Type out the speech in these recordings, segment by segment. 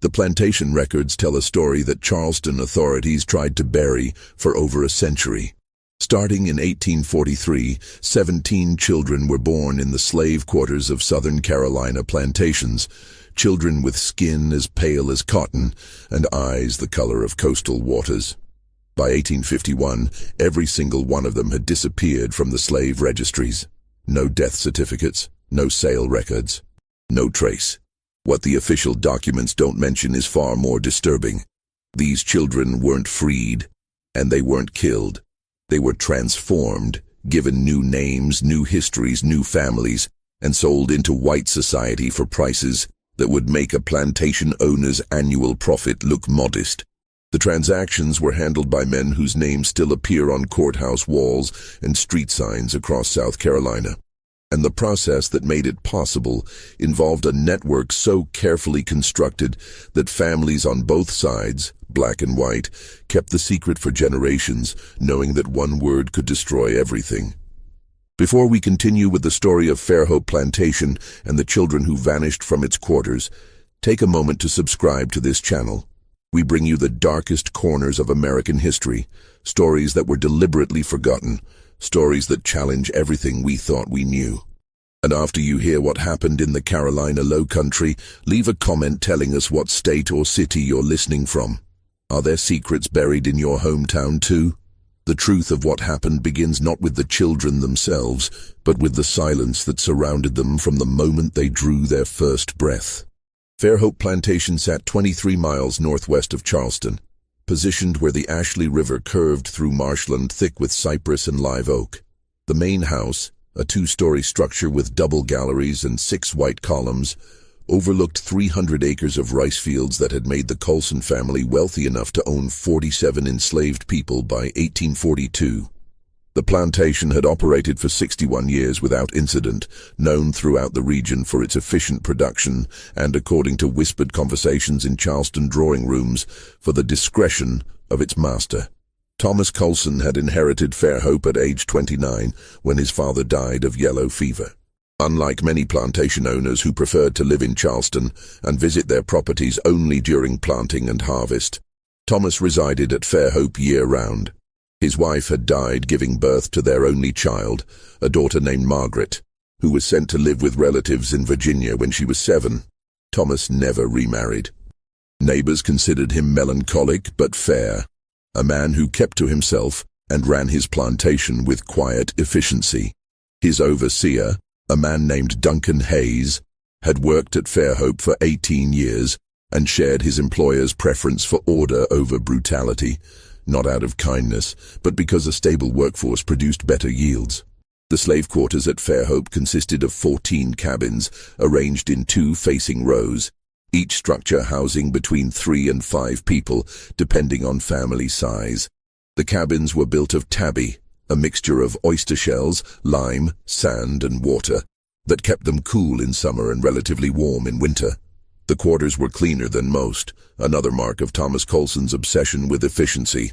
The plantation records tell a story that Charleston authorities tried to bury for over a century. Starting in 1843, 17 children were born in the slave quarters of Southern Carolina plantations, children with skin as pale as cotton and eyes the color of coastal waters. By 1851, every single one of them had disappeared from the slave registries. No death certificates, no sale records, no trace. What the official documents don't mention is far more disturbing. These children weren't freed, and they weren't killed. They were transformed, given new names, new histories, new families, and sold into white society for prices that would make a plantation owner's annual profit look modest. The transactions were handled by men whose names still appear on courthouse walls and street signs across South Carolina. And the process that made it possible involved a network so carefully constructed that families on both sides, black and white, kept the secret for generations, knowing that one word could destroy everything. Before we continue with the story of Fairhope Plantation and the children who vanished from its quarters, take a moment to subscribe to this channel. We bring you the darkest corners of American history, stories that were deliberately forgotten, stories that challenge everything we thought we knew. And after you hear what happened in the Carolina Low Country, leave a comment telling us what state or city you're listening from. Are there secrets buried in your hometown too? The truth of what happened begins not with the children themselves, but with the silence that surrounded them from the moment they drew their first breath. Fairhope Plantation sat 23 miles northwest of Charleston, positioned where the Ashley River curved through marshland thick with cypress and live oak. The main house, a 2-story structure with double galleries and 6 white columns, overlooked 300 acres of rice fields that had made the Colson family wealthy enough to own 47 enslaved people by 1842. The plantation had operated for 61 years without incident, known throughout the region for its efficient production and, according to whispered conversations in Charleston drawing rooms, for the discretion of its master. Thomas Colson had inherited Fairhope at age 29 when his father died of yellow fever. Unlike many plantation owners who preferred to live in Charleston and visit their properties only during planting and harvest, Thomas resided at Fairhope year-round. His wife had died giving birth to their only child, a daughter named Margaret, who was sent to live with relatives in Virginia when she was 7. Thomas never remarried. Neighbors considered him melancholic but fair, a man who kept to himself and ran his plantation with quiet efficiency. His overseer, a man named Duncan Hayes, had worked at Fairhope for 18 years and shared his employer's preference for order over brutality, not out of kindness, but because a stable workforce produced better yields. The slave quarters at Fairhope consisted of 14 cabins, arranged in 2 facing rows, each structure housing between 3 and 5 people, depending on family size. The cabins were built of tabby, a mixture of oyster shells, lime, sand, and water, that kept them cool in summer and relatively warm in winter. The quarters were cleaner than most, another mark of Thomas Colson's obsession with efficiency.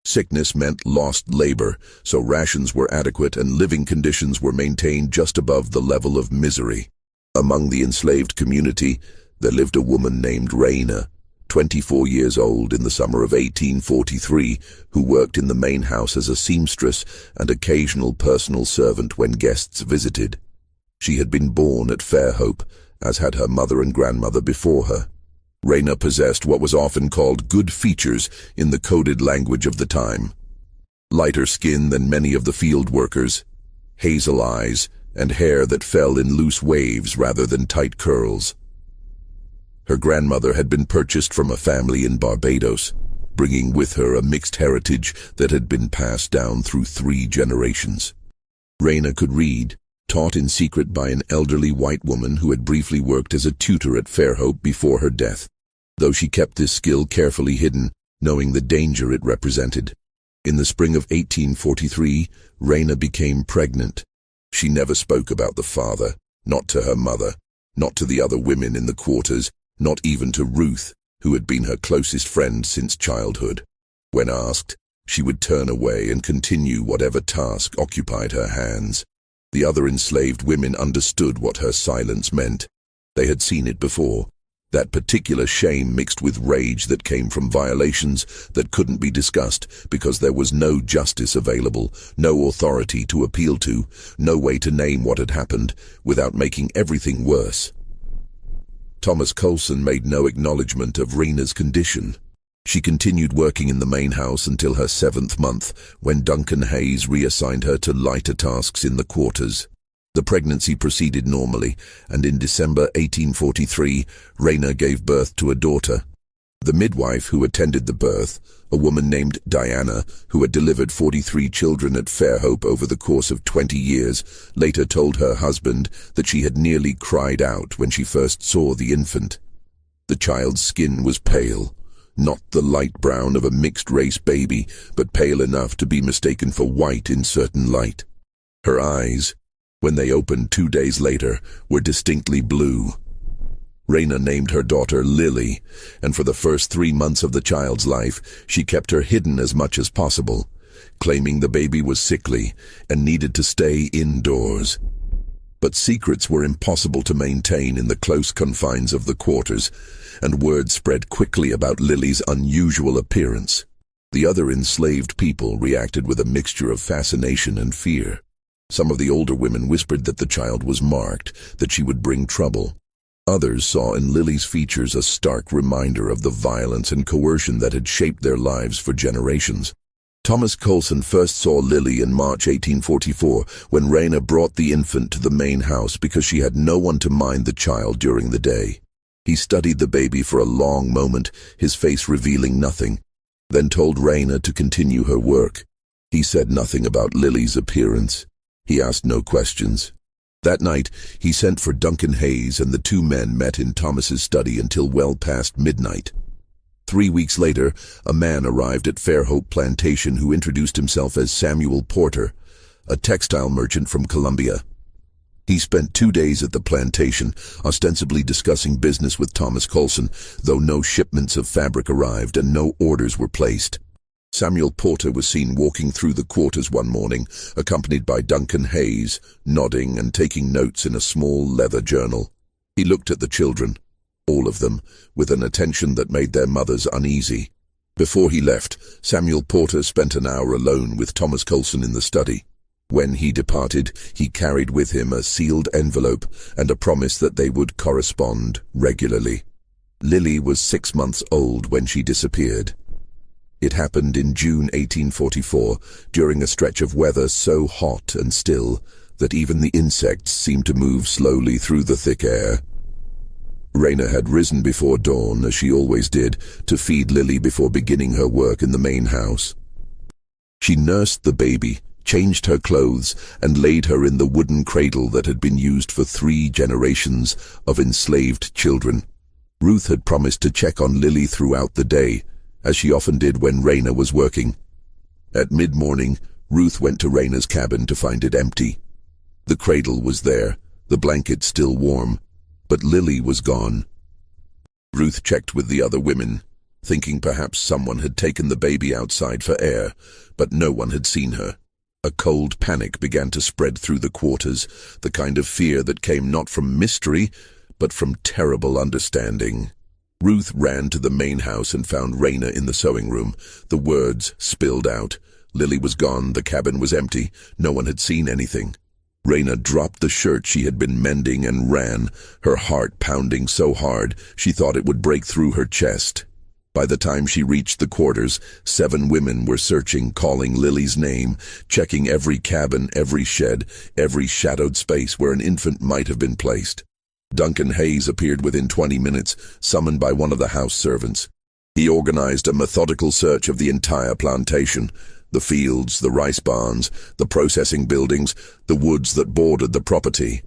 Sickness meant lost labor, so rations were adequate and living conditions were maintained just above the level of misery. Among the enslaved community, there lived a woman named Raina, 24 years old in the summer of 1843, who worked in the main house as a seamstress and occasional personal servant when guests visited. She had been born at Fairhope, as had her mother and grandmother before her. Raina possessed what was often called good features in the coded language of the time. Lighter skin than many of the field workers, hazel eyes, and hair that fell in loose waves rather than tight curls. Her grandmother had been purchased from a family in Barbados, bringing with her a mixed heritage that had been passed down through 3 generations. Raina could read, taught in secret by an elderly white woman who had briefly worked as a tutor at Fairhope before her death, though she kept this skill carefully hidden, knowing the danger it represented. In the spring of 1843, Raina became pregnant. She never spoke about the father, not to her mother, not to the other women in the quarters, not even to Ruth, who had been her closest friend since childhood. When asked, she would turn away and continue whatever task occupied her hands. The other enslaved women understood what her silence meant. They had seen it before. That particular shame mixed with rage that came from violations that couldn't be discussed because there was no justice available, no authority to appeal to, no way to name what had happened without making everything worse. Thomas Colson made no acknowledgement of Rena's condition. She continued working in the main house until her 7th month, when Duncan Hayes reassigned her to lighter tasks in the quarters. The pregnancy proceeded normally, and in December 1843, Rena gave birth to a daughter. The midwife who attended the birth, a woman named Diana, who had delivered 43 children at Fairhope over the course of 20 years, later told her husband that she had nearly cried out when she first saw the infant. The child's skin was pale, not the light brown of a mixed-race baby, but pale enough to be mistaken for white in certain light. Her eyes, when they opened 2 days later, were distinctly blue. Rena named her daughter Lily, and for the first 3 months of the child's life, she kept her hidden as much as possible, claiming the baby was sickly and needed to stay indoors. But secrets were impossible to maintain in the close confines of the quarters, and word spread quickly about Lily's unusual appearance. The other enslaved people reacted with a mixture of fascination and fear. Some of the older women whispered that the child was marked, that she would bring trouble. Others saw in Lily's features a stark reminder of the violence and coercion that had shaped their lives for generations. Thomas Colson first saw Lily in March 1844, when Rena brought the infant to the main house because she had no one to mind the child during the day. He studied the baby for a long moment, his face revealing nothing, then told Rena to continue her work. He said nothing about Lily's appearance. He asked no questions. That night, he sent for Duncan Hayes, and the two men met in Thomas's study until well past midnight. 3 weeks later, a man arrived at Fairhope Plantation who introduced himself as Samuel Porter, a textile merchant from Columbia. He spent 2 days at the plantation, ostensibly discussing business with Thomas Colson, though no shipments of fabric arrived and no orders were placed. Samuel Porter was seen walking through the quarters one morning, accompanied by Duncan Hayes, nodding and taking notes in a small leather journal. He looked at the children, all of them, with an attention that made their mothers uneasy. Before he left, Samuel Porter spent an hour alone with Thomas Colson in the study. When he departed, he carried with him a sealed envelope and a promise that they would correspond regularly. Lily was 6 months old when she disappeared. It happened in June 1844, during a stretch of weather so hot and still that even the insects seemed to move slowly through the thick air. Rena had risen before dawn, as she always did, to feed Lily before beginning her work in the main house. She nursed the baby, changed her clothes, and laid her in the wooden cradle that had been used for 3 generations of enslaved children. Ruth had promised to check on Lily throughout the day, as she often did when Rena was working. At mid-morning, Ruth went to Rena's cabin to find it empty. The cradle was there, the blanket still warm, but Lily was gone. Ruth checked with the other women, thinking perhaps someone had taken the baby outside for air, but no one had seen her. A cold panic began to spread through the quarters, the kind of fear that came not from mystery, but from terrible understanding. Ruth ran to the main house and found Rena in the sewing room. The words spilled out. Lily was gone, the cabin was empty, no one had seen anything. Rena dropped the shirt she had been mending and ran, her heart pounding so hard she thought it would break through her chest. By the time she reached the quarters, 7 women were searching, calling Lily's name, checking every cabin, every shed, every shadowed space where an infant might have been placed. Duncan Hayes appeared within 20 minutes, summoned by one of the house servants. He organized a methodical search of the entire plantation, the fields, the rice barns, the processing buildings, the woods that bordered the property.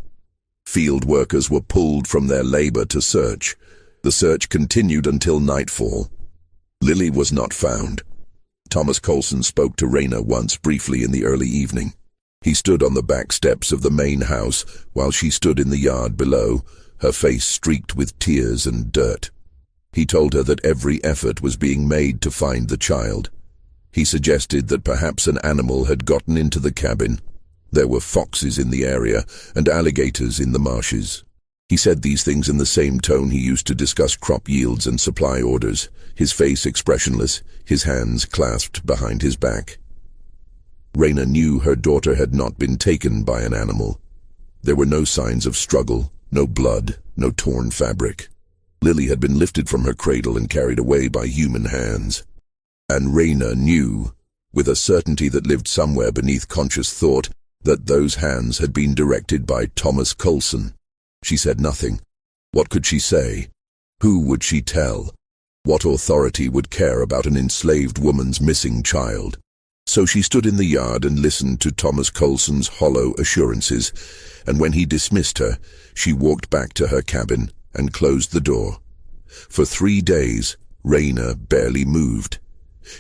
Field workers were pulled from their labor to search. The search continued until nightfall. Lily was not found. Thomas Colson spoke to Rena once briefly in the early evening. He stood on the back steps of the main house while she stood in the yard below, her face streaked with tears and dirt. He told her that every effort was being made to find the child. He suggested that perhaps an animal had gotten into the cabin. There were foxes in the area and alligators in the marshes. He said these things in the same tone he used to discuss crop yields and supply orders, his face expressionless, his hands clasped behind his back. Raina knew her daughter had not been taken by an animal. There were no signs of struggle, no blood, no torn fabric. Lily had been lifted from her cradle and carried away by human hands. And Raina knew, with a certainty that lived somewhere beneath conscious thought, that those hands had been directed by Thomas Coulson. She said nothing. What could she say? Who would she tell? What authority would care about an enslaved woman's missing child? So she stood in the yard and listened to Thomas Coulson's hollow assurances, and when he dismissed her, she walked back to her cabin and closed the door. For 3 days, Raina barely moved.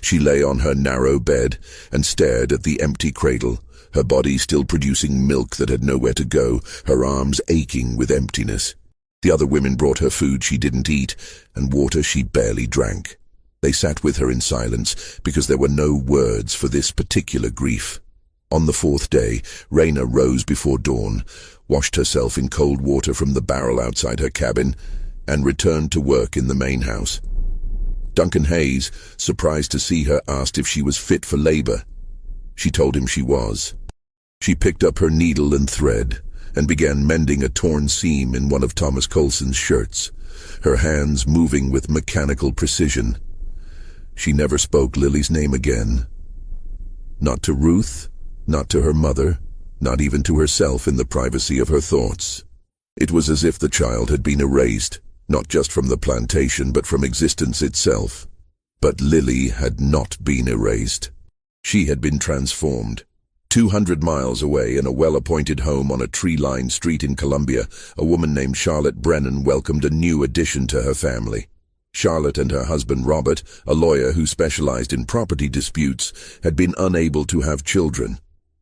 She lay on her narrow bed and stared at the empty cradle, her body still producing milk that had nowhere to go, her arms aching with emptiness. The other women brought her food she didn't eat, and water she barely drank. They sat with her in silence, because there were no words for this particular grief. On the 4th day, Raina rose before dawn, washed herself in cold water from the barrel outside her cabin, and returned to work in the main house. Duncan Hayes, surprised to see her, asked if she was fit for labor. She told him she was. She picked up her needle and thread and began mending a torn seam in one of Thomas Coulson's shirts, her hands moving with mechanical precision. She never spoke Lily's name again. Not to Ruth, not to her mother, not even to herself in the privacy of her thoughts. It was as if the child had been erased, not just from the plantation, but from existence itself. But Lily had not been erased. She had been transformed. 200 miles away, in a well-appointed home on a tree-lined street in Columbia, a woman named Charlotte Brennan welcomed a new addition to her family. Charlotte and her husband Robert, a lawyer who specialized in property disputes, had been unable to have children,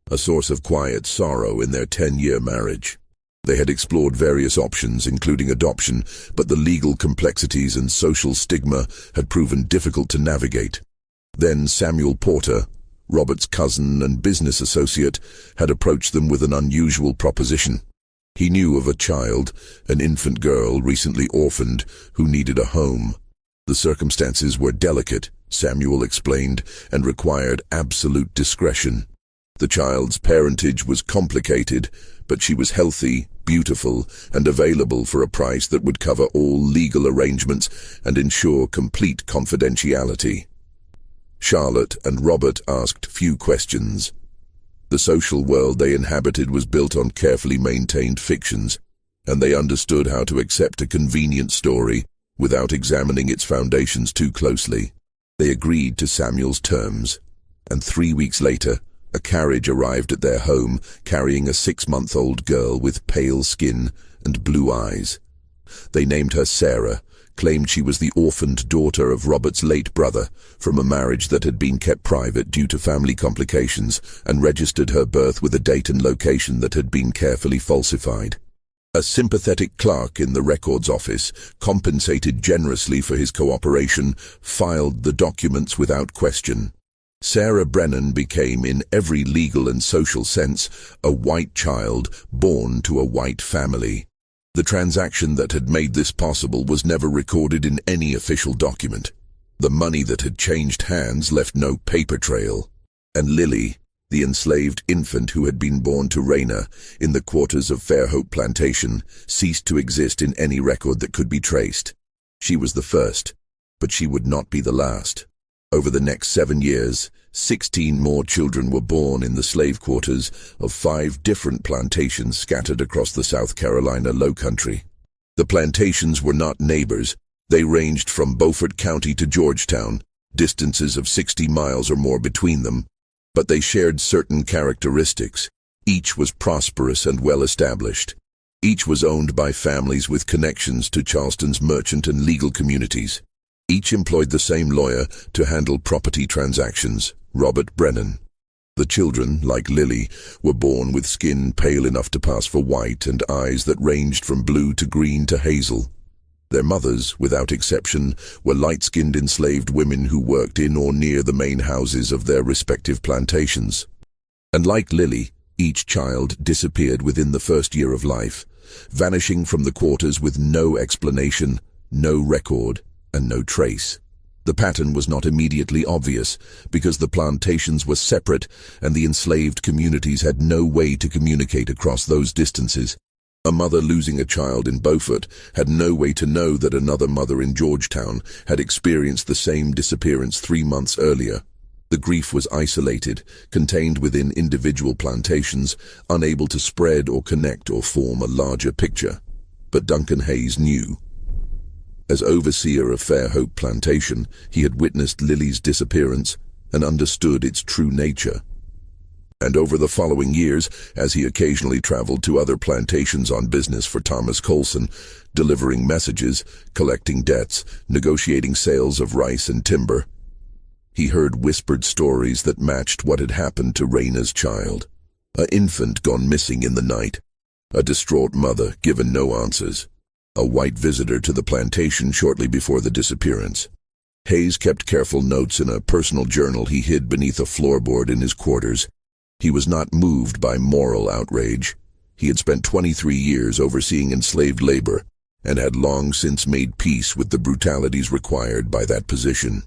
a source of quiet sorrow in their 10-year marriage. They had explored various options, including adoption, but the legal complexities and social stigma had proven difficult to navigate. Then Samuel Porter, Robert's cousin and business associate, had approached them with an unusual proposition. He knew of a child, an infant girl recently orphaned, who needed a home. The circumstances were delicate, Samuel explained, and required absolute discretion. The child's parentage was complicated, but she was healthy, beautiful, and available for a price that would cover all legal arrangements and ensure complete confidentiality. Charlotte and Robert asked few questions. The social world they inhabited was built on carefully maintained fictions, and they understood how to accept a convenient story without examining its foundations too closely. They agreed to Samuel's terms, and 3 weeks later, a carriage arrived at their home carrying a 6-month-old girl with pale skin and blue eyes. They named her Sarah, claimed she was the orphaned daughter of Robert's late brother from a marriage that had been kept private due to family complications, and registered her birth with a date and location that had been carefully falsified. A sympathetic clerk in the records office, compensated generously for his cooperation, filed the documents without question. Sarah Brennan became, in every legal and social sense, a white child born to a white family. The transaction that had made this possible was never recorded in any official document. The money that had changed hands left no paper trail. And Lily, the enslaved infant who had been born to Raina in the quarters of Fairhope Plantation, ceased to exist in any record that could be traced. She was the first, but she would not be the last. Over the next 7 years, 16 more children were born in the slave quarters of 5 different plantations scattered across the South Carolina Lowcountry. The plantations were not neighbors. They ranged from Beaufort County to Georgetown, distances of 60 miles or more between them, but they shared certain characteristics. Each was prosperous and well-established. Each was owned by families with connections to Charleston's merchant and legal communities. Each employed the same lawyer to handle property transactions, Robert Brennan. The children, like Lily, were born with skin pale enough to pass for white and eyes that ranged from blue to green to hazel. Their mothers, without exception, were light-skinned enslaved women who worked in or near the main houses of their respective plantations. And like Lily, each child disappeared within the first year of life, vanishing from the quarters with no explanation, no record, and no trace. The pattern was not immediately obvious because the plantations were separate and the enslaved communities had no way to communicate across those distances. A mother losing a child in Beaufort had no way to know that another mother in Georgetown had experienced the same disappearance 3 months earlier. The grief was isolated, contained within individual plantations, unable to spread or connect or form a larger picture. But Duncan Hayes knew. As overseer of Fairhope Plantation, he had witnessed Lily's disappearance and understood its true nature. And over the following years, as he occasionally traveled to other plantations on business for Thomas Colson, delivering messages, collecting debts, negotiating sales of rice and timber, he heard whispered stories that matched what had happened to Raina's child. An infant gone missing in the night, a distraught mother given no answers, a white visitor to the plantation shortly before the disappearance. Hayes kept careful notes in a personal journal he hid beneath a floorboard in his quarters. He was not moved by moral outrage. He had spent 23 years overseeing enslaved labor and had long since made peace with the brutalities required by that position.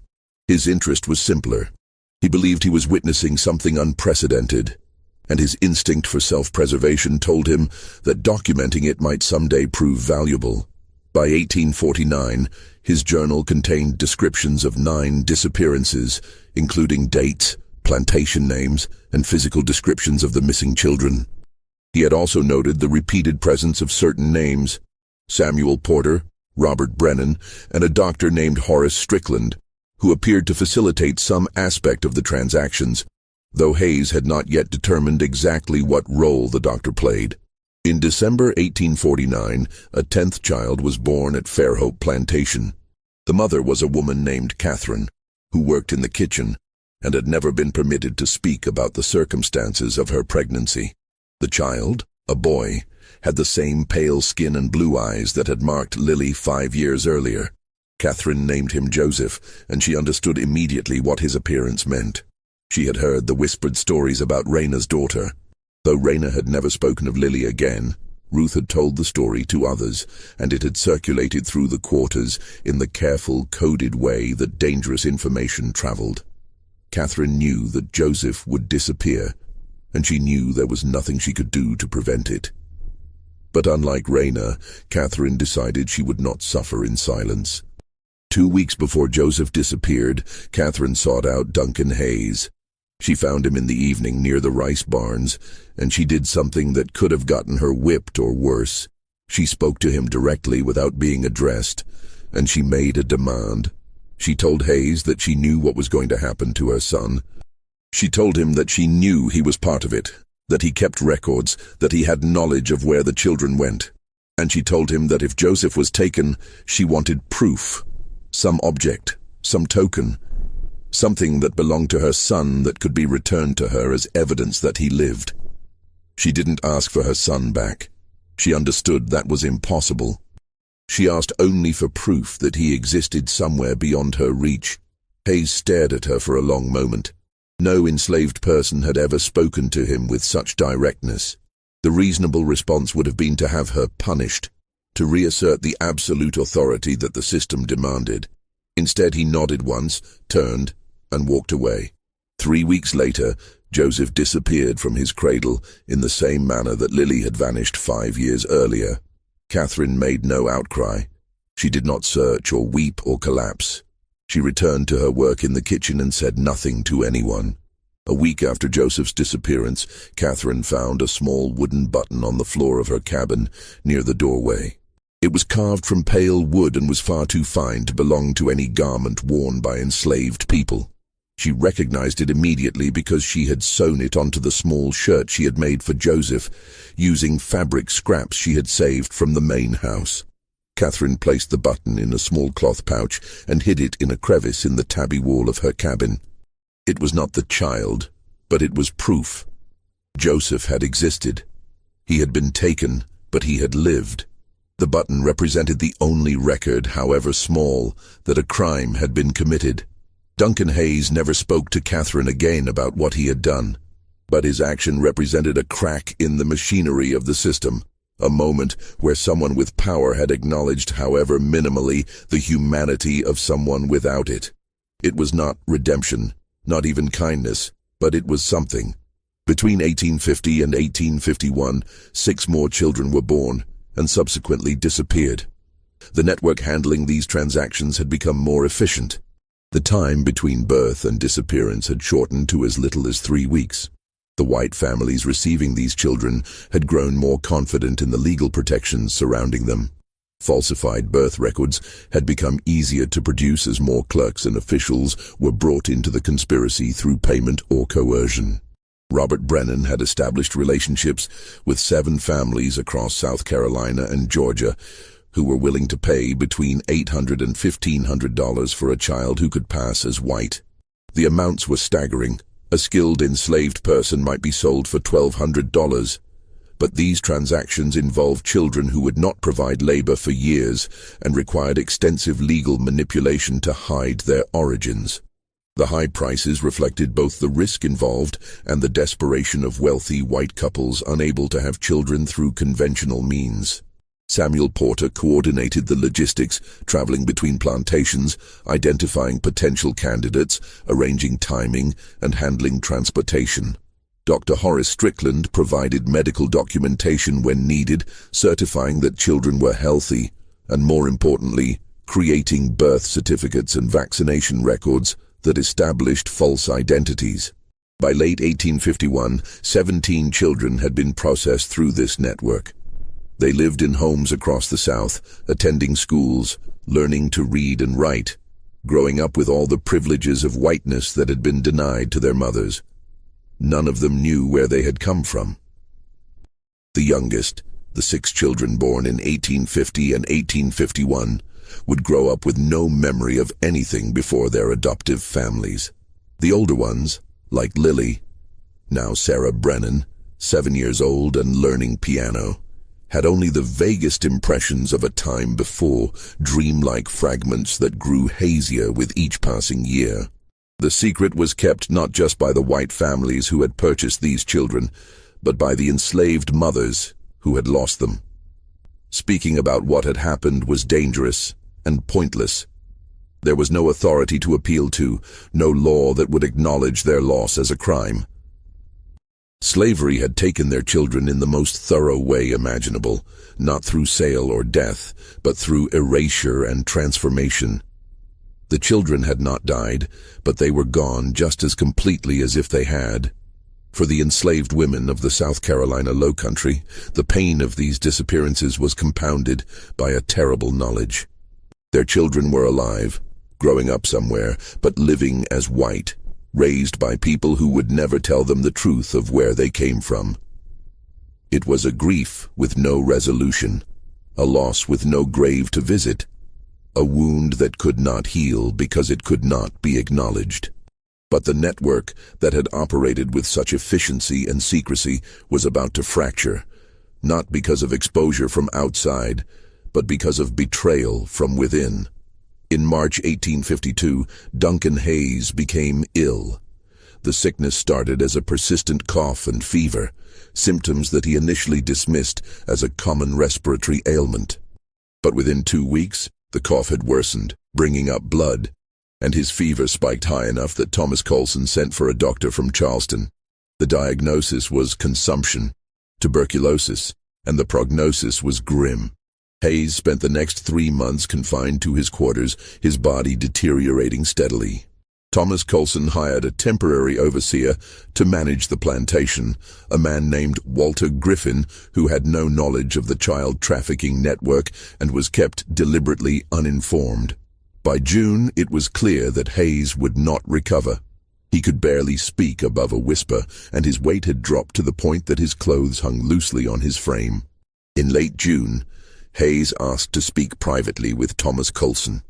His interest was simpler. He believed he was witnessing something unprecedented, and his instinct for self-preservation told him that documenting it might someday prove valuable. By 1849, his journal contained descriptions of 9 disappearances, including dates, plantation names, and physical descriptions of the missing children. He had also noted the repeated presence of certain names: Samuel Porter, Robert Brennan, and a doctor named Horace Strickland, who appeared to facilitate some aspect of the transactions, though Hayes had not yet determined exactly what role the doctor played. In December 1849, a 10th child was born at Fairhope Plantation. The mother was a woman named Catherine, who worked in the kitchen and had never been permitted to speak about the circumstances of her pregnancy. The child, a boy, had the same pale skin and blue eyes that had marked Lily 5 years earlier. Catherine named him Joseph, and she understood immediately what his appearance meant. She had heard the whispered stories about Raina's daughter. Though Raina had never spoken of Lily again, Ruth had told the story to others, and it had circulated through the quarters in the careful, coded way that dangerous information traveled. Catherine knew that Joseph would disappear, and she knew there was nothing she could do to prevent it. But unlike Raina, Catherine decided she would not suffer in silence. 2 weeks before Joseph disappeared, Catherine sought out Duncan Hayes. She found him in the evening near the rice barns, and she did something that could have gotten her whipped or worse. She spoke to him directly without being addressed, and she made a demand. She told Hayes that she knew what was going to happen to her son. She told him that she knew he was part of it, that he kept records, that he had knowledge of where the children went. And she told him that if Joseph was taken, she wanted proof. Some object, some token, something that belonged to her son that could be returned to her as evidence that he lived. She didn't ask for her son back. She understood that was impossible. She asked only for proof that he existed somewhere beyond her reach. Hayes stared at her for a long moment. No enslaved person had ever spoken to him with such directness. The reasonable response would have been to have her punished, to reassert the absolute authority that the system demanded. Instead, he nodded once, turned, and walked away. 3 weeks later, Joseph disappeared from his cradle in the same manner that Lily had vanished 5 years earlier. Catherine made no outcry. She did not search or weep or collapse. She returned to her work in the kitchen and said nothing to anyone. A week after Joseph's disappearance, Catherine found a small wooden button on the floor of her cabin near the doorway. It was carved from pale wood and was far too fine to belong to any garment worn by enslaved people. She recognized it immediately because she had sewn it onto the small shirt she had made for Joseph, using fabric scraps she had saved from the main house. Catherine placed the button in a small cloth pouch and hid it in a crevice in the tabby wall of her cabin. It was not the child, but it was proof. Joseph had existed. He had been taken, but he had lived. The button represented the only record, however small, that a crime had been committed. Duncan Hayes never spoke to Catherine again about what he had done, but his action represented a crack in the machinery of the system, A moment where someone with power had acknowledged, however minimally, the humanity of someone without it. It was not redemption, not even kindness, but it was something. Between 1850 and 1851, 6 more children were born and subsequently disappeared. The network handling these transactions had become more efficient. The time between birth and disappearance had shortened to as little as 3 weeks. The white families receiving these children had grown more confident in the legal protections surrounding them. Falsified birth records had become easier to produce as more clerks and officials were brought into the conspiracy through payment or coercion. Robert Brennan had established relationships with 7 families across South Carolina and Georgia who were willing to pay between $800 and $1,500 for a child who could pass as white. The amounts were staggering. A skilled enslaved person might be sold for $1,200, but these transactions involved children who would not provide labor for years and required extensive legal manipulation to hide their origins. The high prices reflected both the risk involved and the desperation of wealthy white couples unable to have children through conventional means. Samuel Porter coordinated the logistics, traveling between plantations, identifying potential candidates, arranging timing, and handling transportation. Dr. Horace Strickland provided medical documentation when needed, certifying that children were healthy, and more importantly, creating birth certificates and vaccination records that established false identities. By late 1851, 17 children had been processed through this network. They lived in homes across the South, attending schools, learning to read and write, growing up with all the privileges of whiteness that had been denied to their mothers. None of them knew where they had come from. The youngest, the 6 children born in 1850 and 1851, would grow up with no memory of anything before their adoptive families. The older ones, like Lily, now Sarah Brennan, 7 years old and learning piano, had only the vaguest impressions of a time before, dreamlike fragments that grew hazier with each passing year. The secret was kept not just by the white families who had purchased these children, but by the enslaved mothers who had lost them. Speaking about what had happened was dangerous and pointless. There was no authority to appeal to, no law that would acknowledge their loss as a crime. Slavery had taken their children in the most thorough way imaginable, not through sale or death, but through erasure and transformation. The children had not died, but they were gone just as completely as if they had. For the enslaved women of the South Carolina Lowcountry, the pain of these disappearances was compounded by a terrible knowledge. Their children were alive, growing up somewhere, but living as white, raised by people who would never tell them the truth of where they came from. It was a grief with no resolution, a loss with no grave to visit, a wound that could not heal because it could not be acknowledged. But the network that had operated with such efficiency and secrecy was about to fracture, not because of exposure from outside, but because of betrayal from within. In March 1852, Duncan Hayes became ill. The sickness started as a persistent cough and fever, symptoms that he initially dismissed as a common respiratory ailment. But within 2 weeks, the cough had worsened, bringing up blood, and his fever spiked high enough that Thomas Colson sent for a doctor from Charleston. The diagnosis was consumption, tuberculosis, and the prognosis was grim. Hayes spent the next 3 months confined to his quarters, his body deteriorating steadily. Thomas Colson hired a temporary overseer to manage the plantation, a man named Walter Griffin, who had no knowledge of the child trafficking network and was kept deliberately uninformed. By June, it was clear that Hayes would not recover. He could barely speak above a whisper, and his weight had dropped to the point that his clothes hung loosely on his frame. In late June, Hayes asked to speak privately with Thomas Colson.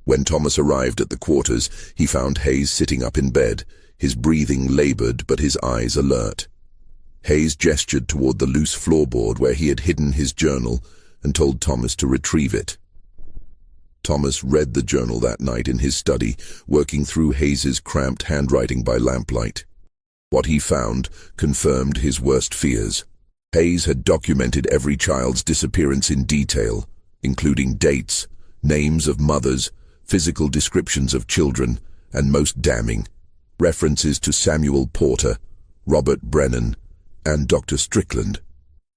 When Thomas arrived at the quarters, he found Hayes sitting up in bed, his breathing labored but his eyes alert. Hayes gestured toward the loose floorboard where he had hidden his journal and told Thomas to retrieve it. Thomas read the journal that night in his study, working through Hayes's cramped handwriting by lamplight. What he found confirmed his worst fears. Hayes had documented every child's disappearance in detail, including dates, names of mothers, physical descriptions of children, and most damning, references to Samuel Porter, Robert Brennan, and Dr. Strickland.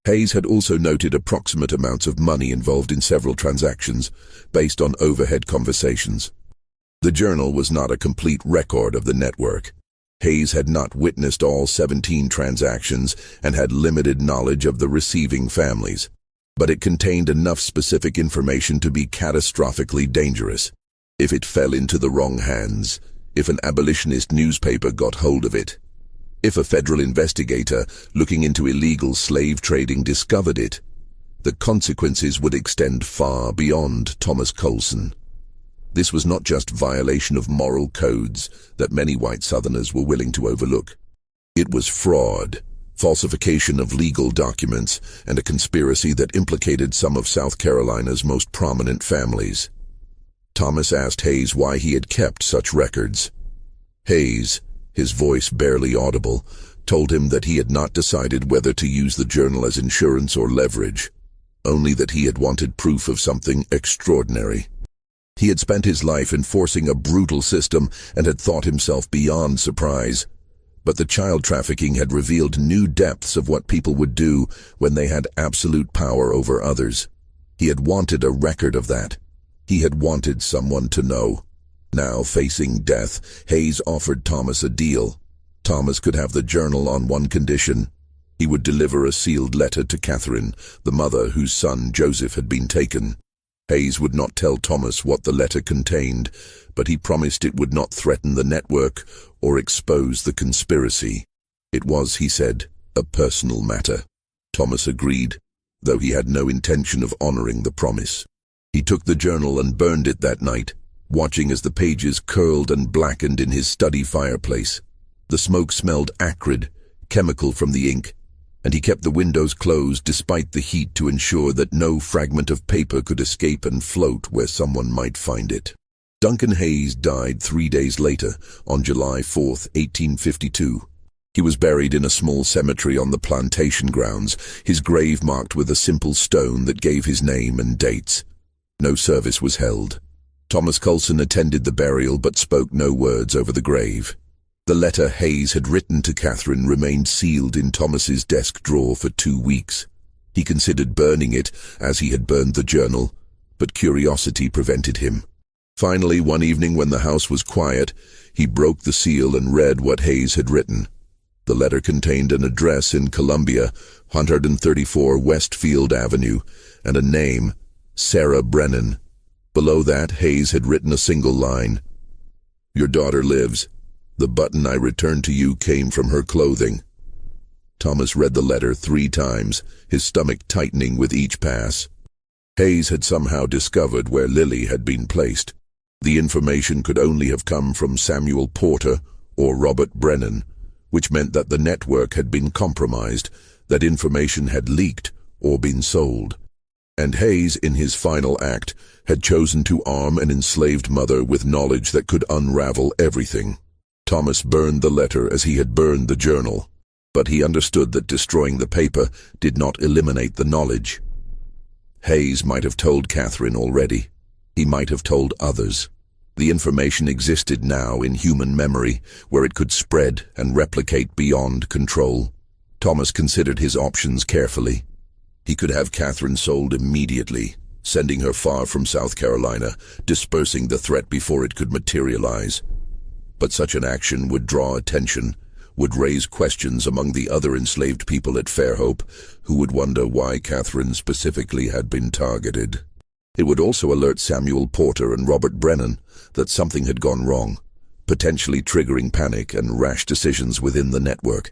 Hayes had also noted approximate amounts of money involved in several transactions, based on overhead conversations. The journal was not a complete record of the network. Hayes had not witnessed all 17 transactions and had limited knowledge of the receiving families, but it contained enough specific information to be catastrophically dangerous. If it fell into the wrong hands, if an abolitionist newspaper got hold of it, if a federal investigator looking into illegal slave trading discovered it, the consequences would extend far beyond Thomas Colson. This was not just violation of moral codes that many white Southerners were willing to overlook. It was fraud, falsification of legal documents, and a conspiracy that implicated some of South Carolina's most prominent families. Thomas asked Hayes why he had kept such records. Hayes, his voice barely audible, told him that he had not decided whether to use the journal as insurance or leverage, only that he had wanted proof of something extraordinary. He had spent his life enforcing a brutal system and had thought himself beyond surprise, but the child trafficking had revealed new depths of what people would do when they had absolute power over others. He had wanted a record of that. He had wanted someone to know. Now, facing death, Hayes offered Thomas a deal. Thomas could have the journal on one condition. He would deliver a sealed letter to Catherine, the mother whose son Joseph had been taken. Hayes would not tell Thomas what the letter contained, but he promised it would not threaten the network or expose the conspiracy. It was, he said, a personal matter. Thomas agreed, though he had no intention of honoring the promise. He took the journal and burned it that night, watching as the pages curled and blackened in his study fireplace. The smoke smelled acrid, chemical from the ink, and he kept the windows closed despite the heat to ensure that no fragment of paper could escape and float where someone might find it. Duncan Hayes died 3 days later, on July 4, 1852. He was buried in a small cemetery on the plantation grounds, his grave marked with a simple stone that gave his name and dates. No service was held. Thomas Colson attended the burial but spoke no words over the grave. The letter Hayes had written to Catherine remained sealed in Thomas's desk drawer for 2 weeks. He considered burning it, as he had burned the journal, but curiosity prevented him. Finally, one evening when the house was quiet, he broke the seal and read what Hayes had written. The letter contained an address in Columbia, 134 Westfield Avenue, and a name, Sarah Brennan. Below that, Hayes had written a single line. "Your daughter lives. The button I returned to you came from her clothing." Thomas read the letter 3 times, his stomach tightening with each pass. Hayes had somehow discovered where Lily had been placed. The information could only have come from Samuel Porter or Robert Brennan, which meant that the network had been compromised, that information had leaked or been sold. And Hayes, in his final act, had chosen to arm an enslaved mother with knowledge that could unravel everything. Thomas burned the letter as he had burned the journal, but he understood that destroying the paper did not eliminate the knowledge. Hayes might have told Catherine already. He might have told others. The information existed now in human memory, where it could spread and replicate beyond control. Thomas considered his options carefully. He could have Catherine sold immediately, sending her far from South Carolina, dispersing the threat before it could materialize. But such an action would draw attention, would raise questions among the other enslaved people at Fairhope, who would wonder why Catherine specifically had been targeted. It would also alert Samuel Porter and Robert Brennan that something had gone wrong, potentially triggering panic and rash decisions within the network.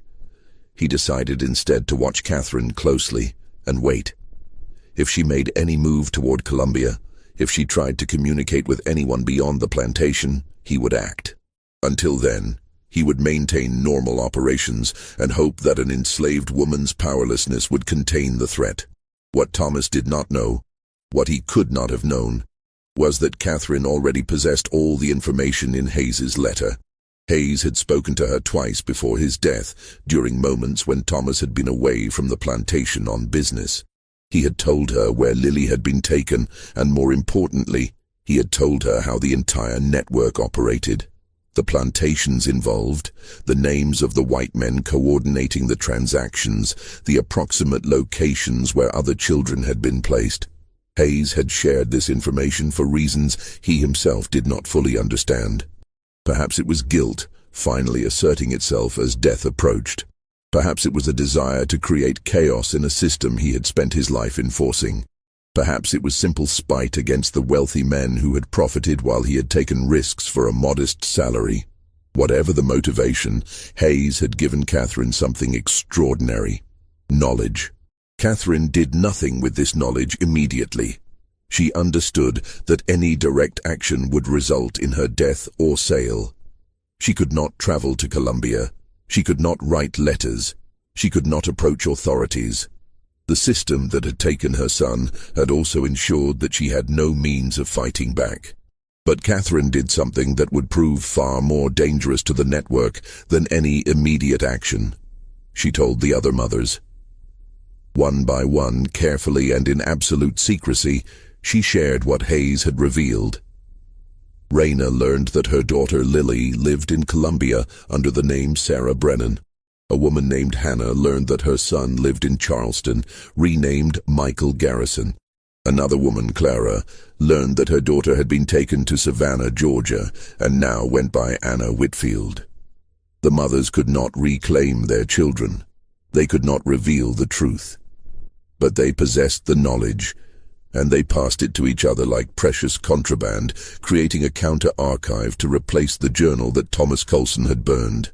He decided instead to watch Catherine closely and wait. If she made any move toward Columbia, if she tried to communicate with anyone beyond the plantation, he would act. Until then, he would maintain normal operations and hope that an enslaved woman's powerlessness would contain the threat. What Thomas did not know, what he could not have known, was that Catherine already possessed all the information in Hayes's letter. Hayes had spoken to her twice before his death, during moments when Thomas had been away from the plantation on business. He had told her where Lily had been taken, and more importantly, he had told her how the entire network operated. The plantations involved, the names of the white men coordinating the transactions, the approximate locations where other children had been placed. Hayes had shared this information for reasons he himself did not fully understand. Perhaps it was guilt, finally asserting itself as death approached. Perhaps it was a desire to create chaos in a system he had spent his life enforcing. Perhaps it was simple spite against the wealthy men who had profited while he had taken risks for a modest salary. Whatever the motivation, Hayes had given Catherine something extraordinary: knowledge. Catherine did nothing with this knowledge immediately. She understood that any direct action would result in her death or sale. She could not travel to Colombia. She could not write letters. She could not approach authorities. The system that had taken her son had also ensured that she had no means of fighting back. But Catherine did something that would prove far more dangerous to the network than any immediate action. She told the other mothers. One by one, carefully and in absolute secrecy, she shared what Hayes had revealed. Raina learned that her daughter Lily lived in Colombia under the name Sarah Brennan. A woman named Hannah learned that her son lived in Charleston, renamed Michael Garrison. Another woman, Clara, learned that her daughter had been taken to Savannah, Georgia, and now went by Anna Whitfield. The mothers could not reclaim their children. They could not reveal the truth. But they possessed the knowledge, and they passed it to each other like precious contraband, creating a counter-archive to replace the journal that Thomas Colson had burned.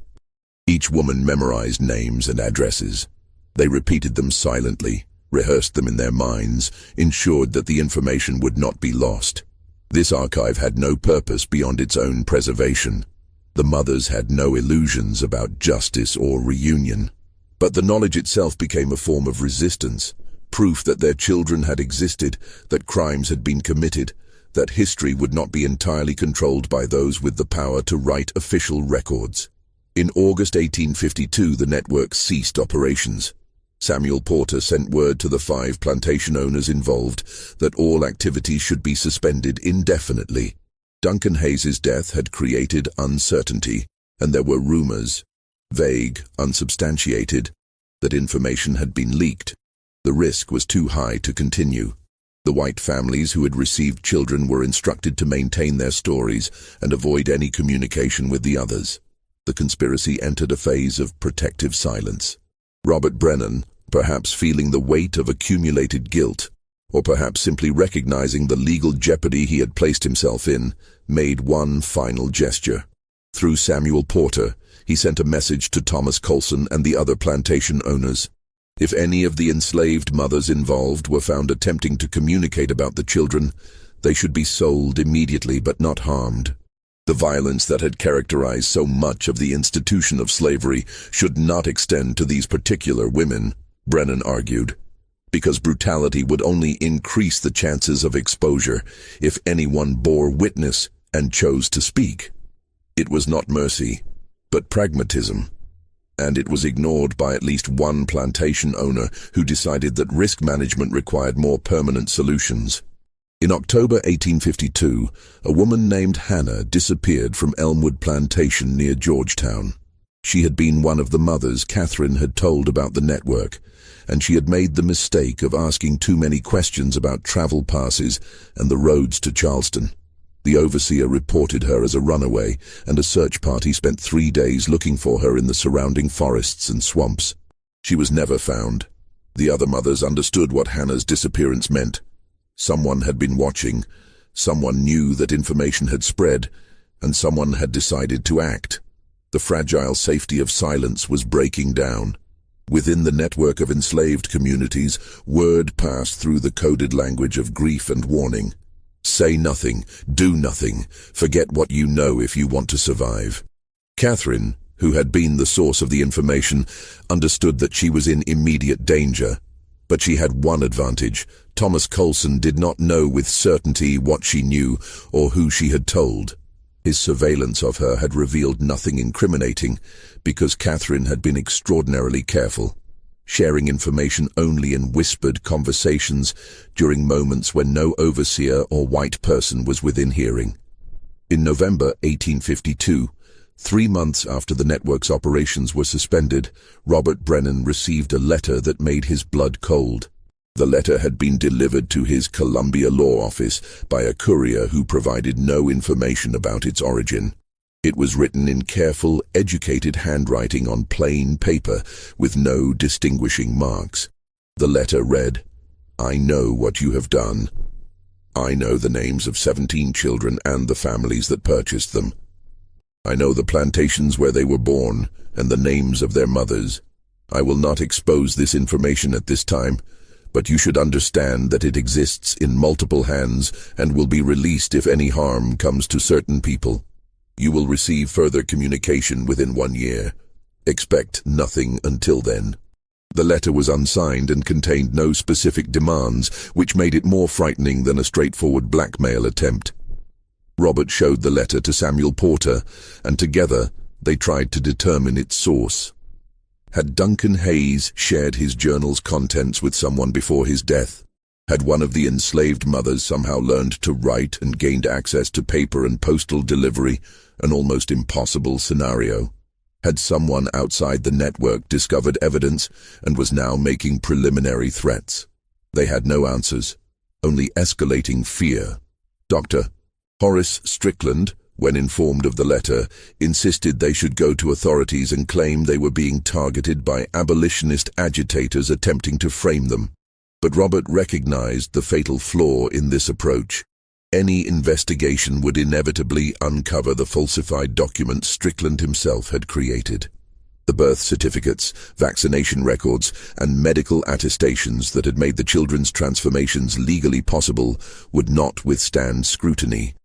Each woman memorized names and addresses. They repeated them silently, rehearsed them in their minds, ensured that the information would not be lost. This archive had no purpose beyond its own preservation. The mothers had no illusions about justice or reunion. But the knowledge itself became a form of resistance, proof that their children had existed, that crimes had been committed, that history would not be entirely controlled by those with the power to write official records. In August 1852, the network ceased operations. Samuel Porter sent word to the 5 plantation owners involved that all activities should be suspended indefinitely. Duncan Hayes's death had created uncertainty, and there were rumors, vague, unsubstantiated, that information had been leaked. The risk was too high to continue. The white families who had received children were instructed to maintain their stories and avoid any communication with the others. The conspiracy entered a phase of protective silence. Robert Brennan, perhaps feeling the weight of accumulated guilt, or perhaps simply recognizing the legal jeopardy he had placed himself in, made one final gesture. Through Samuel Porter, he sent a message to Thomas Colson and the other plantation owners. If any of the enslaved mothers involved were found attempting to communicate about the children, they should be sold immediately but not harmed. The violence that had characterized so much of the institution of slavery should not extend to these particular women, Brennan argued, because brutality would only increase the chances of exposure if anyone bore witness and chose to speak. It was not mercy, but pragmatism, and it was ignored by at least one plantation owner who decided that risk management required more permanent solutions. In October 1852, a woman named Hannah disappeared from Elmwood Plantation near Georgetown. She had been one of the mothers Catherine had told about the network, and she had made the mistake of asking too many questions about travel passes and the roads to Charleston. The overseer reported her as a runaway, and a search party spent 3 days looking for her in the surrounding forests and swamps. She was never found. The other mothers understood what Hannah's disappearance meant. Someone had been watching, someone knew that information had spread, and someone had decided to act. The fragile safety of silence was breaking down. Within the network of enslaved communities, word passed through the coded language of grief and warning. Say nothing, do nothing, forget what you know if you want to survive. Catherine, who had been the source of the information, understood that she was in immediate danger. But she had one advantage. Thomas Colson did not know with certainty what she knew or who she had told. His surveillance of her had revealed nothing incriminating because Catherine had been extraordinarily careful, sharing information only in whispered conversations during moments when no overseer or white person was within hearing. In November 1852, 3 months after the network's operations were suspended, Robert Brennan received a letter that made his blood cold. The letter had been delivered to his Columbia law office by a courier who provided no information about its origin. It was written in careful, educated handwriting on plain paper with no distinguishing marks. The letter read, "I know what you have done. I know the names of 17 children and the families that purchased them. I know the plantations where they were born and the names of their mothers. I will not expose this information at this time, but you should understand that it exists in multiple hands and will be released if any harm comes to certain people. You will receive further communication within 1 year. Expect nothing until then." The letter was unsigned and contained no specific demands, which made it more frightening than a straightforward blackmail attempt. Robert showed the letter to Samuel Porter, and together they tried to determine its source. Had Duncan Hayes shared his journal's contents with someone before his death? Had one of the enslaved mothers somehow learned to write and gained access to paper and postal delivery, an almost impossible scenario? Had someone outside the network discovered evidence and was now making preliminary threats? They had no answers, only escalating fear. Dr. Horace Strickland, when informed of the letter, insisted they should go to authorities and claim they were being targeted by abolitionist agitators attempting to frame them. But Robert recognized the fatal flaw in this approach. Any investigation would inevitably uncover the falsified documents Strickland himself had created. The birth certificates, vaccination records, and medical attestations that had made the children's transformations legally possible would not withstand scrutiny.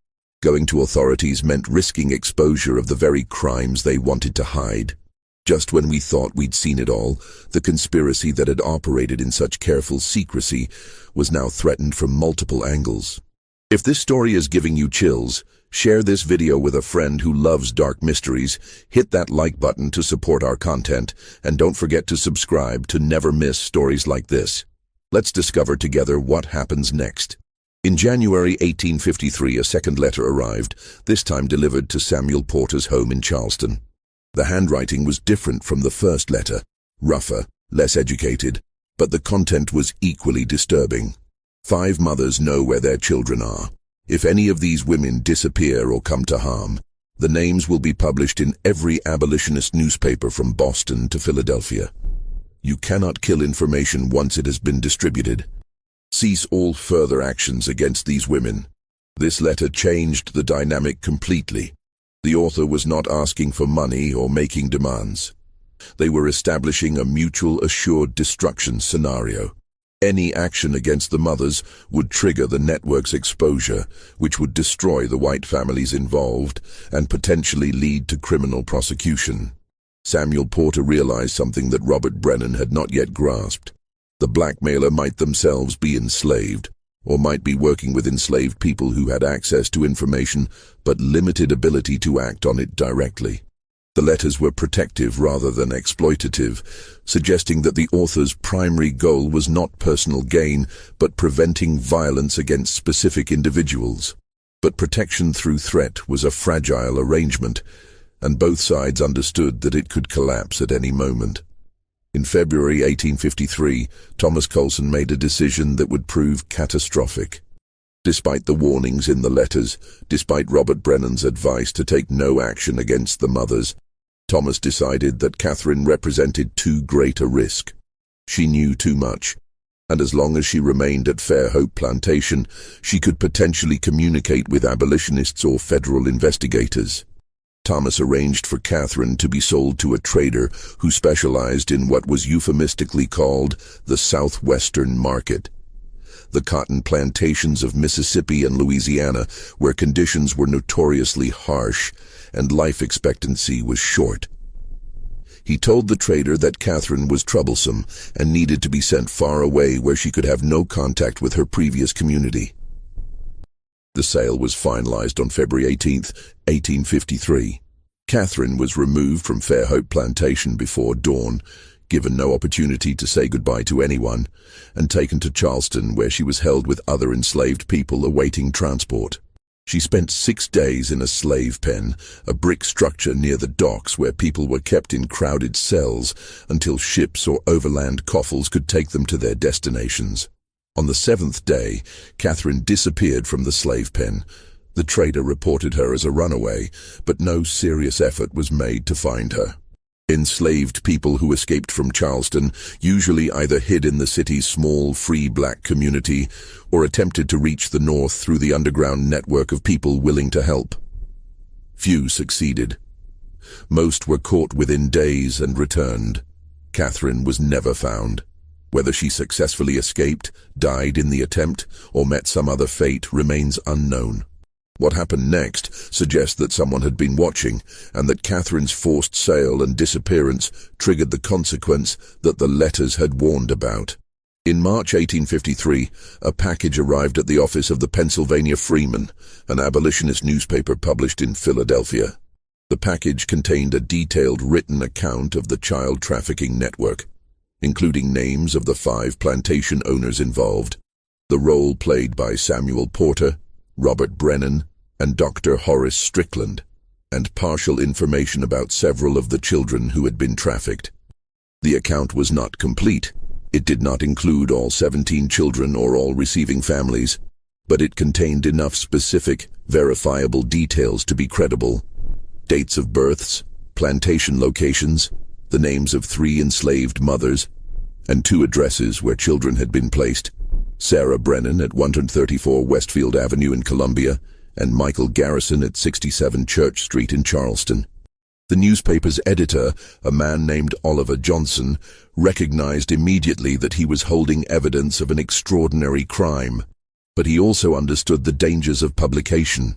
Going to authorities meant risking exposure of the very crimes they wanted to hide. Just when we thought we'd seen it all, the conspiracy that had operated in such careful secrecy was now threatened from multiple angles. If this story is giving you chills, share this video with a friend who loves dark mysteries, hit that like button to support our content, and don't forget to subscribe to never miss stories like this. Let's discover together what happens next. In January 1853, a second letter arrived, this time delivered to Samuel Porter's home in Charleston. The handwriting was different from the first letter, rougher, less educated, but the content was equally disturbing. 5 mothers know where their children are. If any of these women disappear or come to harm, the names will be published in every abolitionist newspaper from Boston to Philadelphia. You cannot kill information once it has been distributed. Cease all further actions against these women. This letter changed the dynamic completely. The author was not asking for money or making demands. They were establishing a mutual assured destruction scenario. Any action against the mothers would trigger the network's exposure, which would destroy the white families involved and potentially lead to criminal prosecution. Samuel Porter realized something that Robert Brennan had not yet grasped. The blackmailer might themselves be enslaved, or might be working with enslaved people who had access to information but limited ability to act on it directly. The letters were protective rather than exploitative, suggesting that the author's primary goal was not personal gain, but preventing violence against specific individuals. But protection through threat was a fragile arrangement, and both sides understood that it could collapse at any moment. In February 1853, Thomas Colson made a decision that would prove catastrophic. Despite the warnings in the letters, despite Robert Brennan's advice to take no action against the mothers, Thomas decided that Catherine represented too great a risk. She knew too much, and as long as she remained at Fairhope Plantation, she could potentially communicate with abolitionists or federal investigators. Thomas arranged for Catherine to be sold to a trader who specialized in what was euphemistically called the Southwestern market. The cotton plantations of Mississippi and Louisiana, where conditions were notoriously harsh and life expectancy was short. He told the trader that Catherine was troublesome and needed to be sent far away where she could have no contact with her previous community. The sale was finalized on February 18, 1853. Catherine was removed from Fairhope Plantation before dawn, given no opportunity to say goodbye to anyone, and taken to Charleston, where she was held with other enslaved people awaiting transport. She spent 6 days in a slave pen, a brick structure near the docks where people were kept in crowded cells until ships or overland coffles could take them to their destinations. On the 7th day, Catherine disappeared from the slave pen. The trader reported her as a runaway, but no serious effort was made to find her. Enslaved people who escaped from Charleston usually either hid in the city's small, free black community or attempted to reach the north through the underground network of people willing to help. Few succeeded. Most were caught within days and returned. Catherine was never found. Whether she successfully escaped, died in the attempt, or met some other fate remains unknown. What happened next suggests that someone had been watching, and that Catherine's forced sale and disappearance triggered the consequence that the letters had warned about. In March 1853, a package arrived at the office of the Pennsylvania Freeman, an abolitionist newspaper published in Philadelphia. The package contained a detailed written account of the child trafficking network, including names of the 5 plantation owners involved, the role played by Samuel Porter, Robert Brennan, and Dr. Horace Strickland, and partial information about several of the children who had been trafficked. The account was not complete. It did not include all 17 children or all receiving families, but it contained enough specific, verifiable details to be credible. Dates of births, plantation locations, the names of 3 enslaved mothers, and 2 addresses where children had been placed: Sarah Brennan at 134 Westfield Avenue in Columbia, and Michael Garrison at 67 Church Street in Charleston. The newspaper's editor, a man named Oliver Johnson, recognized immediately that he was holding evidence of an extraordinary crime, but he also understood the dangers of publication.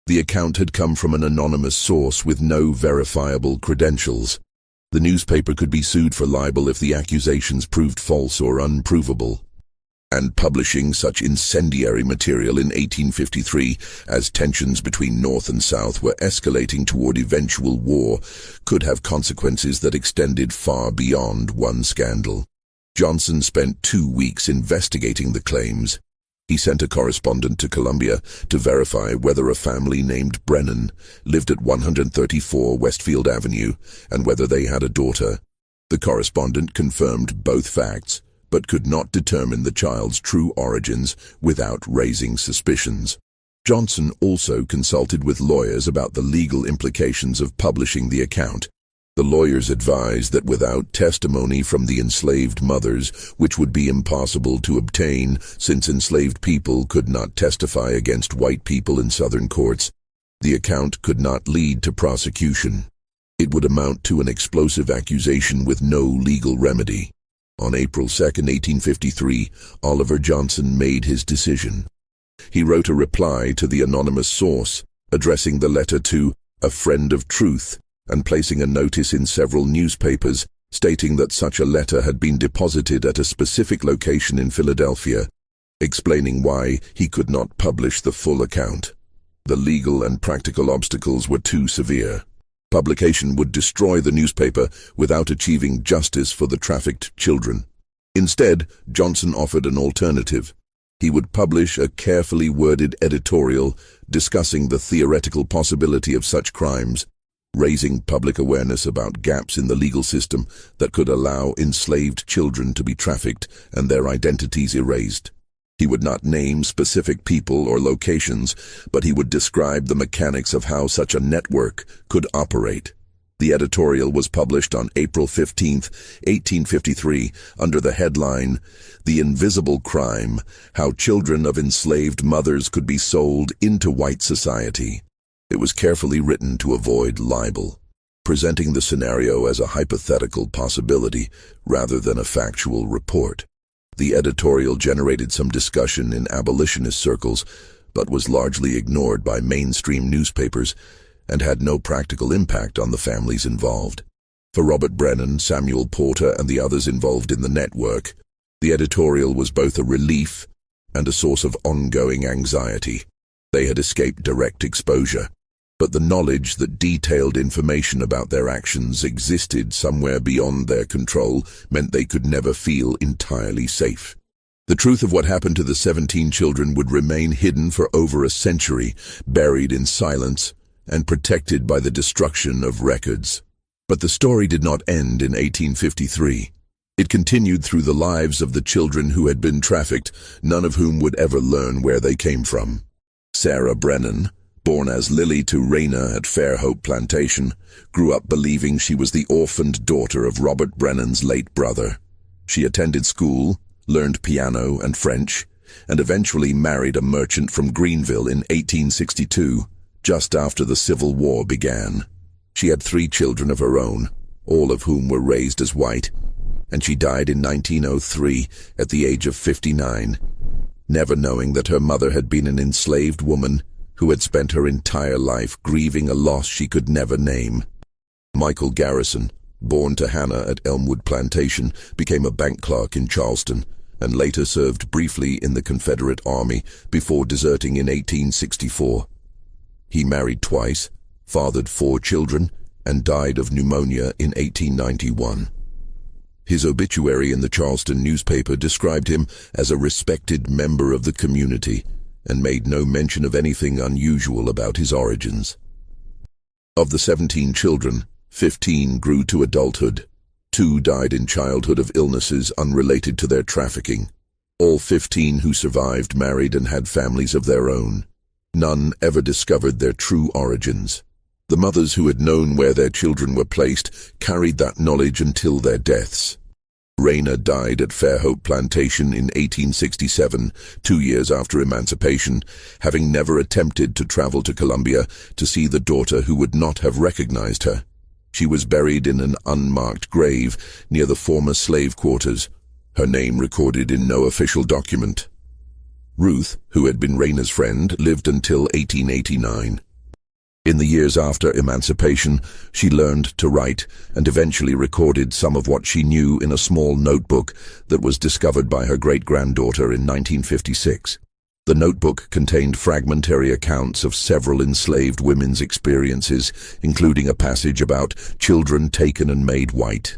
The account had come from an anonymous source with no verifiable credentials. The newspaper could be sued for libel if the accusations proved false or unprovable. And publishing such incendiary material in 1853, as tensions between North and South were escalating toward eventual war, could have consequences that extended far beyond one scandal. Johnson spent 2 weeks investigating the claims. He sent a correspondent to Columbia to verify whether a family named Brennan lived at 134 Westfield Avenue and whether they had a daughter. The correspondent confirmed both facts, but could not determine the child's true origins without raising suspicions. Johnson also consulted with lawyers about the legal implications of publishing the account. The lawyers advised that without testimony from the enslaved mothers, which would be impossible to obtain since enslaved people could not testify against white people in Southern courts, the account could not lead to prosecution. It would amount to an explosive accusation with no legal remedy. On April 2, 1853, Oliver Johnson made his decision. He wrote a reply to the anonymous source, addressing the letter to "A Friend of Truth," and placing a notice in several newspapers stating that such a letter had been deposited at a specific location in Philadelphia, explaining why he could not publish the full account. The legal and practical obstacles were too severe. Publication would destroy the newspaper without achieving justice for the trafficked children. Instead, Johnson offered an alternative. He would publish a carefully worded editorial discussing the theoretical possibility of such crimes, raising public awareness about gaps in the legal system that could allow enslaved children to be trafficked and their identities erased. He would not name specific people or locations, but he would describe the mechanics of how such a network could operate. The editorial was published on April 15, 1853, under the headline, "The Invisible Crime: How Children of Enslaved Mothers Could Be Sold into White Society." It was carefully written to avoid libel, presenting the scenario as a hypothetical possibility rather than a factual report. The editorial generated some discussion in abolitionist circles, but was largely ignored by mainstream newspapers and had no practical impact on the families involved. For Robert Brennan, Samuel Porter, and the others involved in the network, the editorial was both a relief and a source of ongoing anxiety. They had escaped direct exposure, but the knowledge that detailed information about their actions existed somewhere beyond their control meant they could never feel entirely safe. The truth of what happened to the 17 children would remain hidden for over a century, buried in silence and protected by the destruction of records. But the story did not end in 1853. It continued through the lives of the children who had been trafficked, none of whom would ever learn where they came from. Sarah Brennan, born as Lily to Raina at Fairhope Plantation, grew up believing she was the orphaned daughter of Robert Brennan's late brother. She attended school, learned piano and French, and eventually married a merchant from Greenville in 1862, just after the Civil War began. She had 3 children of her own, all of whom were raised as white, and she died in 1903 at the age of 59, never knowing that her mother had been an enslaved woman who had spent her entire life grieving a loss she could never name. Michael Garrison, born to Hannah at Elmwood Plantation, became a bank clerk in Charleston, and later served briefly in the Confederate Army before deserting in 1864. He married twice, fathered 4 children, and died of pneumonia in 1891. His obituary in the Charleston newspaper described him as a respected member of the community and made no mention of anything unusual about his origins. Of the 17 children, 15 grew to adulthood. 2 died in childhood of illnesses unrelated to their trafficking. All 15 who survived married and had families of their own. None ever discovered their true origins. The mothers who had known where their children were placed carried that knowledge until their deaths. Raina died at Fairhope Plantation in 1867, 2 years after emancipation, having never attempted to travel to Columbia to see the daughter who would not have recognized her. She was buried in an unmarked grave near the former slave quarters, her name recorded in no official document. Ruth, who had been Raina's friend, lived until 1889. In the years after emancipation, she learned to write and eventually recorded some of what she knew in a small notebook that was discovered by her great-granddaughter in 1956. The notebook contained fragmentary accounts of several enslaved women's experiences, including a passage about children taken and made white.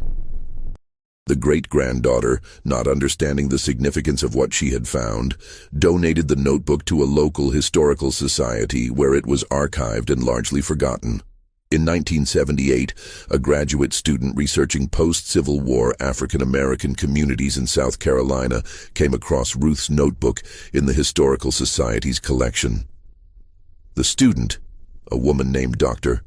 The great-granddaughter, not understanding the significance of what she had found, donated the notebook to a local historical society where it was archived and largely forgotten. In 1978, a graduate student researching post-Civil War African-American communities in South Carolina came across Ruth's notebook in the Historical Society's collection. The student, a woman named Dr.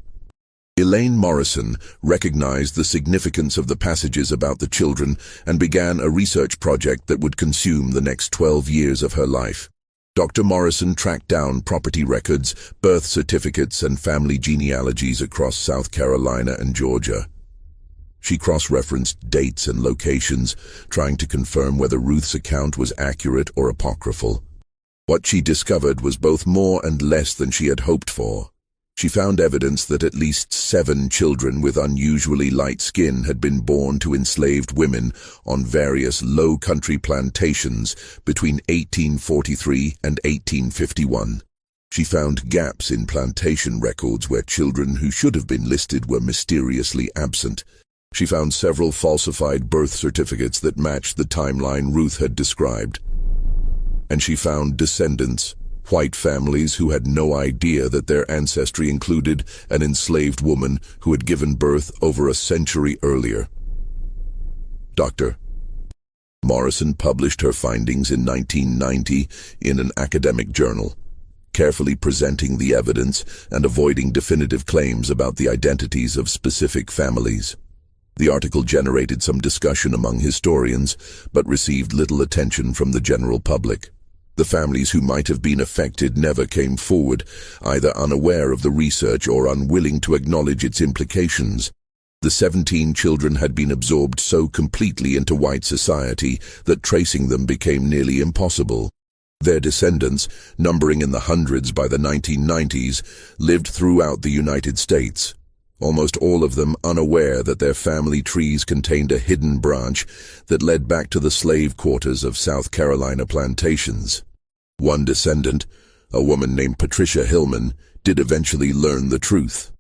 Elaine Morrison, recognized the significance of the passages about the children and began a research project that would consume the next 12 years of her life. Dr. Morrison tracked down property records, birth certificates, and family genealogies across South Carolina and Georgia. She cross-referenced dates and locations, trying to confirm whether Ruth's account was accurate or apocryphal. What she discovered was both more and less than she had hoped for. She found evidence that at least 7 children with unusually light skin had been born to enslaved women on various low-country plantations between 1843 and 1851. She found gaps in plantation records where children who should have been listed were mysteriously absent. She found several falsified birth certificates that matched the timeline Ruth had described. And she found descendants, white families who had no idea that their ancestry included an enslaved woman who had given birth over a century earlier. Dr. Morrison published her findings in 1990 in an academic journal, carefully presenting the evidence and avoiding definitive claims about the identities of specific families. The article generated some discussion among historians, but received little attention from the general public. The families who might have been affected never came forward, either unaware of the research or unwilling to acknowledge its implications. The 17 children had been absorbed so completely into white society that tracing them became nearly impossible. Their descendants, numbering in the hundreds by the 1990s, lived throughout the United States, almost all of them unaware that their family trees contained a hidden branch that led back to the slave quarters of South Carolina plantations. One descendant, a woman named Patricia Hillman, did eventually learn the truth.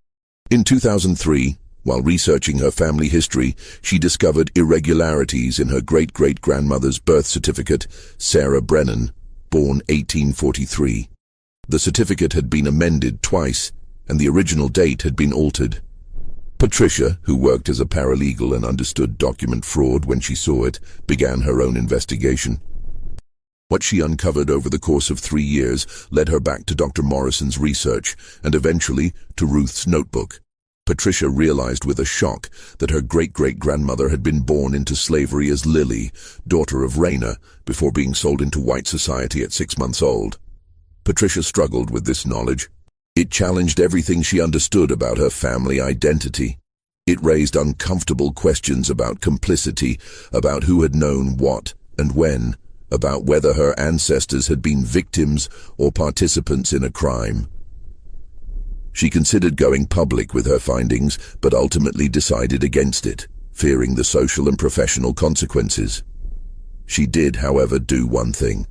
In 2003, while researching her family history, she discovered irregularities in her great-great-grandmother's birth certificate, Sarah Brennan, born 1843. The certificate had been amended twice, and the original date had been altered. Patricia, who worked as a paralegal and understood document fraud when she saw it, began her own investigation. What she uncovered over the course of 3 years led her back to Dr. Morrison's research and eventually to Ruth's notebook. Patricia realized with a shock that her great-great-grandmother had been born into slavery as Lily, daughter of Raina, before being sold into white society at 6 months old. Patricia struggled with this knowledge. It challenged everything she understood about her family identity. It raised uncomfortable questions about complicity, about who had known what and when, about whether her ancestors had been victims or participants in a crime. She considered going public with her findings, but ultimately decided against it, fearing the social and professional consequences. She did, however, do one thing.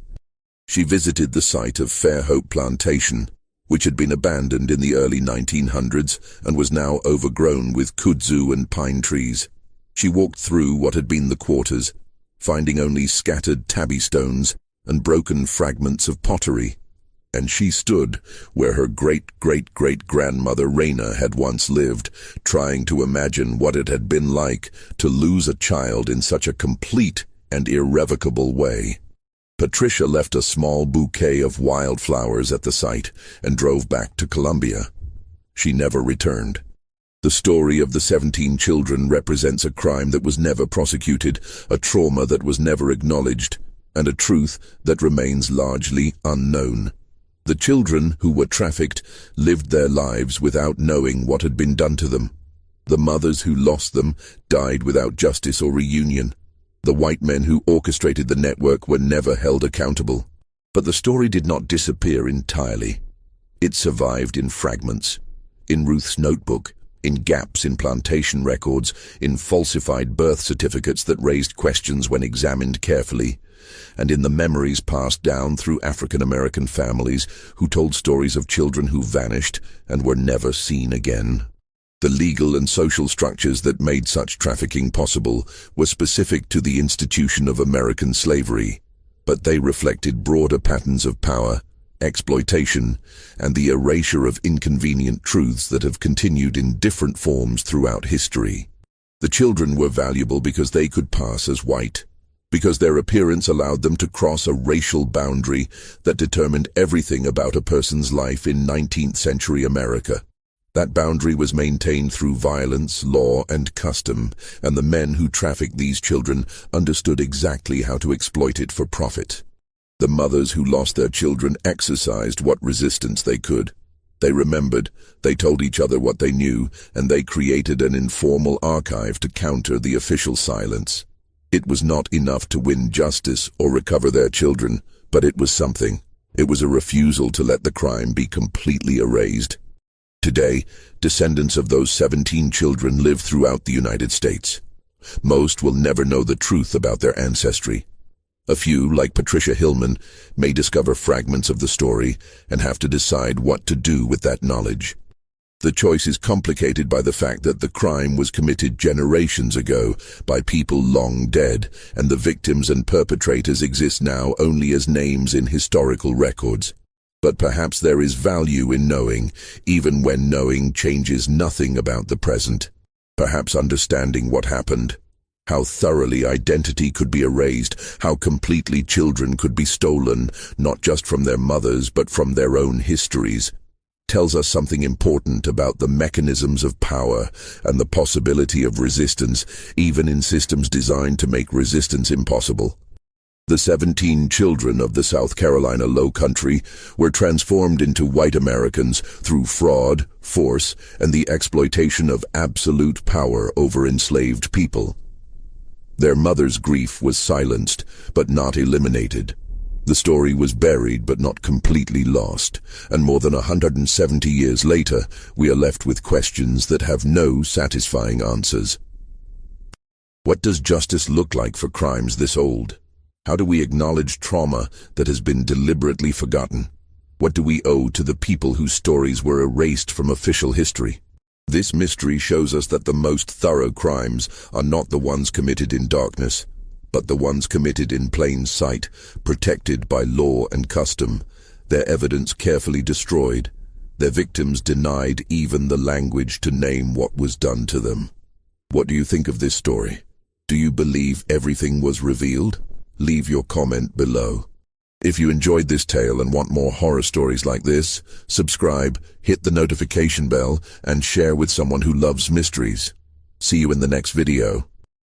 She visited the site of Fairhope Plantation, which had been abandoned in the early 1900s and was now overgrown with kudzu and pine trees. She walked through what had been the quarters, finding only scattered tabby stones and broken fragments of pottery. And she stood where her great-great-great-grandmother Raina had once lived, trying to imagine what it had been like to lose a child in such a complete and irrevocable way. Patricia left a small bouquet of wildflowers at the site and drove back to Colombia. She never returned. The story of the 17 children represents a crime that was never prosecuted, a trauma that was never acknowledged, and a truth that remains largely unknown. The children who were trafficked lived their lives without knowing what had been done to them. The mothers who lost them died without justice or reunion. The white men who orchestrated the network were never held accountable. But the story did not disappear entirely. It survived in fragments, in Ruth's notebook, in gaps in plantation records, in falsified birth certificates that raised questions when examined carefully, and in the memories passed down through African-American families who told stories of children who vanished and were never seen again. The legal and social structures that made such trafficking possible were specific to the institution of American slavery, but they reflected broader patterns of power, exploitation, and the erasure of inconvenient truths that have continued in different forms throughout history. The children were valuable because they could pass as white, because their appearance allowed them to cross a racial boundary that determined everything about a person's life in 19th century America. That boundary was maintained through violence, law, and custom, and the men who trafficked these children understood exactly how to exploit it for profit. The mothers who lost their children exercised what resistance they could. They remembered, they told each other what they knew, and they created an informal archive to counter the official silence. It was not enough to win justice or recover their children, but it was something. It was a refusal to let the crime be completely erased. Today, descendants of those 17 children live throughout the United States. Most will never know the truth about their ancestry. A few, like Patricia Hillman, may discover fragments of the story and have to decide what to do with that knowledge. The choice is complicated by the fact that the crime was committed generations ago by people long dead, and the victims and perpetrators exist now only as names in historical records. But perhaps there is value in knowing, even when knowing changes nothing about the present. Perhaps understanding what happened, how thoroughly identity could be erased, how completely children could be stolen, not just from their mothers but from their own histories, tells us something important about the mechanisms of power and the possibility of resistance, even in systems designed to make resistance impossible. The 17 children of the South Carolina Low Country were transformed into white Americans through fraud, force, and the exploitation of absolute power over enslaved people. Their mother's grief was silenced, but not eliminated. The story was buried but not completely lost, and more than 170 years later, we are left with questions that have no satisfying answers. What does justice look like for crimes this old? How do we acknowledge trauma that has been deliberately forgotten? What do we owe to the people whose stories were erased from official history? This mystery shows us that the most thorough crimes are not the ones committed in darkness, but the ones committed in plain sight, protected by law and custom, their evidence carefully destroyed, their victims denied even the language to name what was done to them. What do you think of this story? Do you believe everything was revealed? Leave your comment below. If you enjoyed this tale and want more horror stories like this, subscribe, hit the notification bell, and share with someone who loves mysteries. See you in the next video.